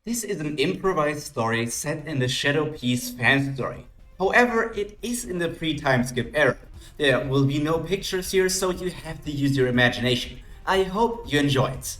This is an improvised story set in the Shadow Piece fan story. However, it is in the pre-time skip era. There will be no pictures here, so you have to use your imagination. I hope you enjoy it.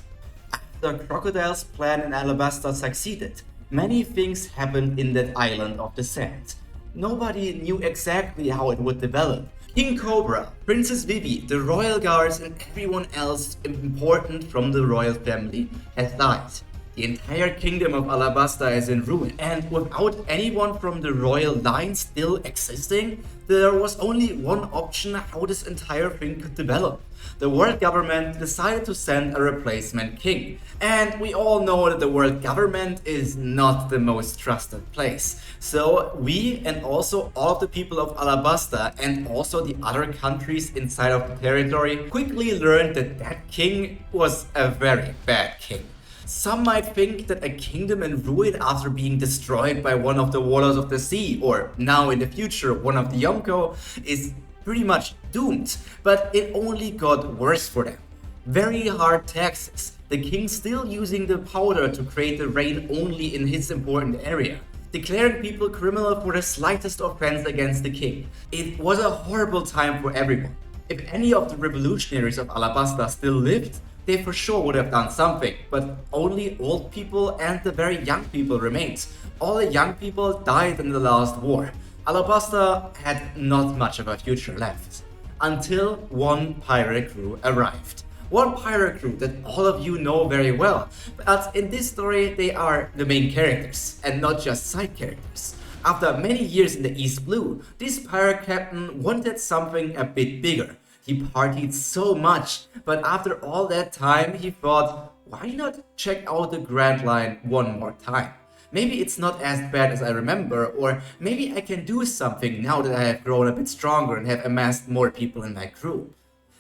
After Crocodile's plan in Alabasta succeeded, many things happened in that island of the sand. Nobody knew exactly how it would develop. King Cobra, Princess Vivi, the royal guards, and everyone else important from the royal family has died. The entire kingdom of Alabasta is in ruin, and without anyone from the royal line still existing, there was only one option how this entire thing could develop. The world government decided to send a replacement king, and we all know that the world government is not the most trusted place. So we and also all of the people of Alabasta and also the other countries inside of the territory quickly learned that that king was a very bad king. Some might think that a kingdom in ruin after being destroyed by one of the Warlords of the Sea, or now in the future one of the Yonko, is pretty much doomed, but it only got worse for them. Very hard taxes, the king still using the powder to create the rain only in his important area, declaring people criminal for the slightest offense against the king. It was a horrible time for everyone. If any of the revolutionaries of Alabasta still lived, they for sure would have done something, but only old people and the very young people remained. All the young people died in the last war. Alabasta had not much of a future left. Until one pirate crew arrived. One pirate crew that all of you know very well, but in this story they are the main characters, and not just side characters. After many years in the East Blue, this pirate captain wanted something a bit bigger. He partied so much, but after all that time he thought, why not check out the Grand Line one more time? Maybe it's not as bad as I remember, or maybe I can do something now that I have grown a bit stronger and have amassed more people in my crew.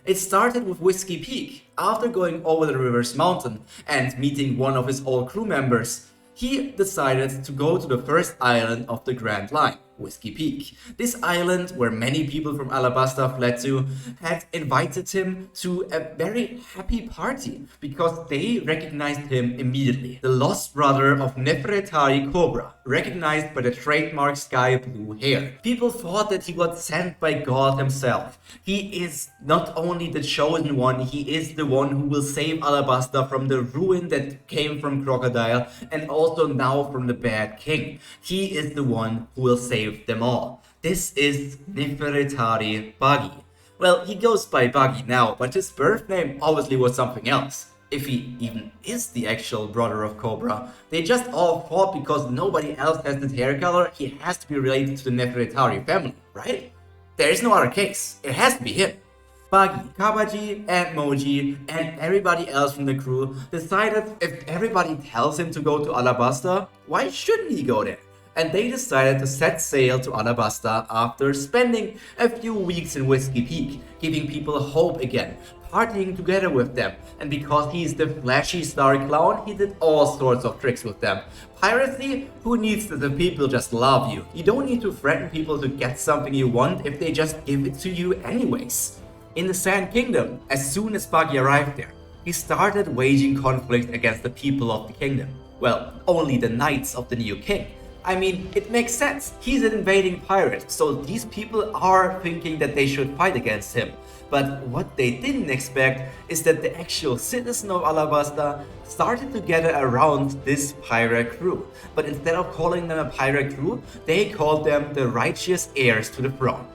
It started with Whiskey Peak. After going over the Rivers Mountain and meeting one of his old crew members, he decided to go to the first island of the Grand Line, Whiskey Peak. This island, where many people from Alabasta fled to, had invited him to a very happy party because they recognized him immediately. The lost brother of Nefertari Cobra, recognized by the trademark sky blue hair. People thought that he was sent by God himself. He is not only the chosen one, he is the one who will save Alabasta from the ruin that came from Crocodile and also now from the bad king. He is the one who will save them all. This is Nefertari Buggy. Well, he goes by Buggy now, but his birth name obviously was something else. If he even is the actual brother of Cobra, they just all thought because nobody else has this hair color, he has to be related to the Nefertari family, right? There is no other case. It has to be him. Buggy, Kabaji, and Moji, and everybody else from the crew decided if everybody tells him to go to Alabasta, why shouldn't he go there? And they decided to set sail to Alabasta after spending a few weeks in Whiskey Peak, giving people hope again, partying together with them, and because he's the flashy star clown, he did all sorts of tricks with them. Piracy? Who needs that the people just love you? You don't need to threaten people to get something you want if they just give it to you anyways. In the Sand Kingdom, as soon as Buggy arrived there, he started waging conflict against the people of the kingdom. Well, only the knights of the new king. I mean, it makes sense. He's an invading pirate, so these people are thinking that they should fight against him. But what they didn't expect is that the actual citizen of Alabasta started to gather around this pirate crew. But instead of calling them a pirate crew, they called them the righteous heirs to the throne.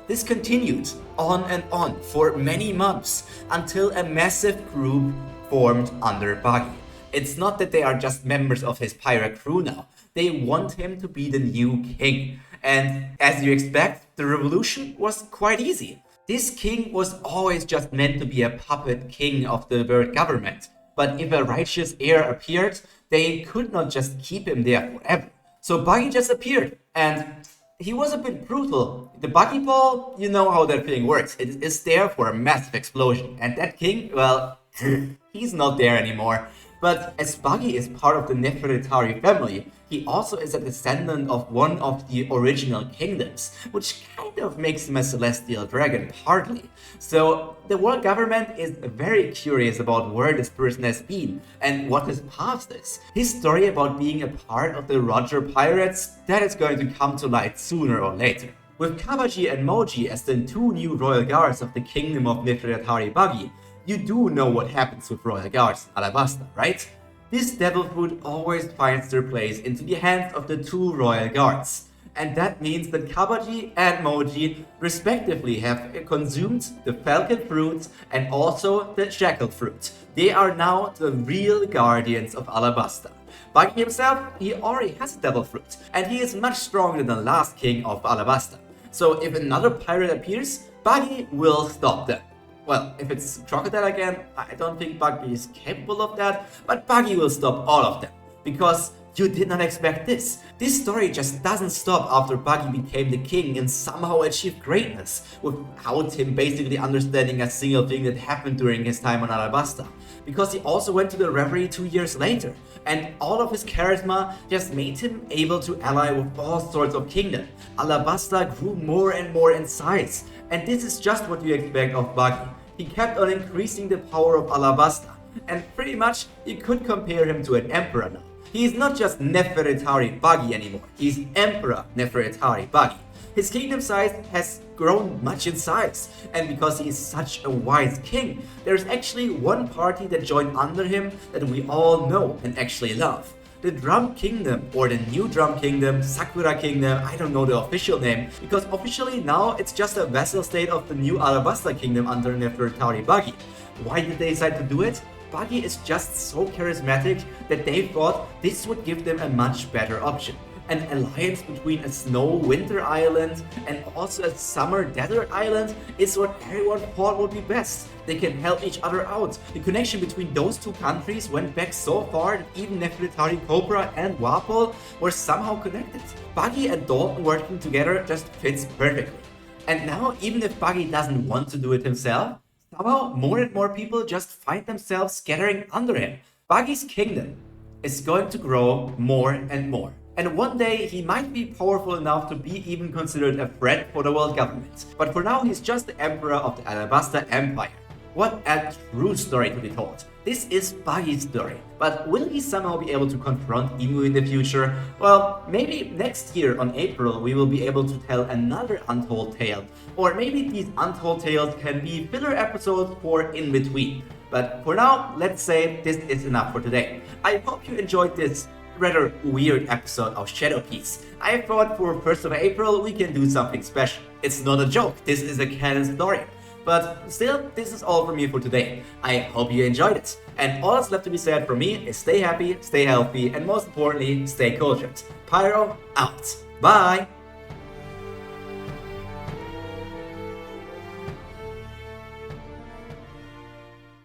This continued on and on for many months until a massive group formed under Buggy. It's not that they are just members of his pirate crew now. They want him to be the new king. And as you expect, the revolution was quite easy. This king was always just meant to be a puppet king of the world government. But if a righteous heir appeared, they could not just keep him there forever. So Buggy just appeared, and he was a bit brutal. The Buggy Ball, you know how that thing works. It is there for a massive explosion. And that king, well, he's not there anymore. But as Buggy is part of the Nefertari family, he also is a descendant of one of the original kingdoms, which kind of makes him a celestial dragon, partly. So the world government is very curious about where this person has been and what his past is. His story about being a part of the Rogersbase Pirates, that is going to come to light sooner or later. With Kabaji and Moji as the two new royal guards of the kingdom of Nefertari Buggy, you do know what happens with royal guards in Alabasta, right? This devil fruit always finds their place into the hands of the two royal guards. And that means that Kabaji and Moji respectively have consumed the falcon fruit and also the jackal fruit. They are now the real guardians of Alabasta. Buggy himself, he already has a devil fruit, and he is much stronger than the last king of Alabasta. So if another pirate appears, Buggy will stop them. Well, if it's Crocodile again, I don't think Buggy is capable of that, but Buggy will stop all of them. Because you did not expect this. This story just doesn't stop after Buggy became the king and somehow achieved greatness, without him basically understanding a single thing that happened during his time on Alabasta. Because he also went to the Reverie 2 years later, and all of his charisma just made him able to ally with all sorts of kingdoms. Alabasta grew more and more in size, and this is just what you expect of Buggy. He kept on increasing the power of Alabasta, and pretty much you could compare him to an emperor now. He is not just Nefertari Buggy anymore, he's Emperor Nefertari Buggy. His kingdom size has grown much in size, and because he is such a wise king, there's actually one party that joined under him that we all know and actually love. The Drum Kingdom, or the New Drum Kingdom, Sakura Kingdom, I don't know the official name, because officially now it's just a vassal state of the new Alabasta Kingdom under Nefertari Buggy. Why did they decide to do it? Buggy is just so charismatic that they thought this would give them a much better option. An alliance between a snow winter island and also a summer desert island is what everyone thought would be best. They can help each other out. The connection between those two countries went back so far that even Nefertari Cobra and Wapol were somehow connected. Buggy and Dalton working together just fits perfectly. And now, even if Buggy doesn't want to do it himself, somehow more and more people just find themselves scattering under him. Buggy's kingdom is going to grow more and more. And one day he might be powerful enough to be even considered a threat for the world government. But for now he's just the emperor of the Alabasta Empire. What a true story to be told. This is Buggy's story. But will he somehow be able to confront Emu in the future? Well, maybe next year on April we will be able to tell another Untold tale. Or maybe these Untold tales can be filler episodes for in between. But for now, let's say this is enough for today. I hope you enjoyed this rather weird episode of Shadow Piece. I thought for 1st of April we can do something special. It's not a joke, this is a canon story. But still, this is all from me for today. I hope you enjoyed it. And all that's left to be said from me is stay happy, stay healthy, and most importantly, stay cultured. Pyro out. Bye!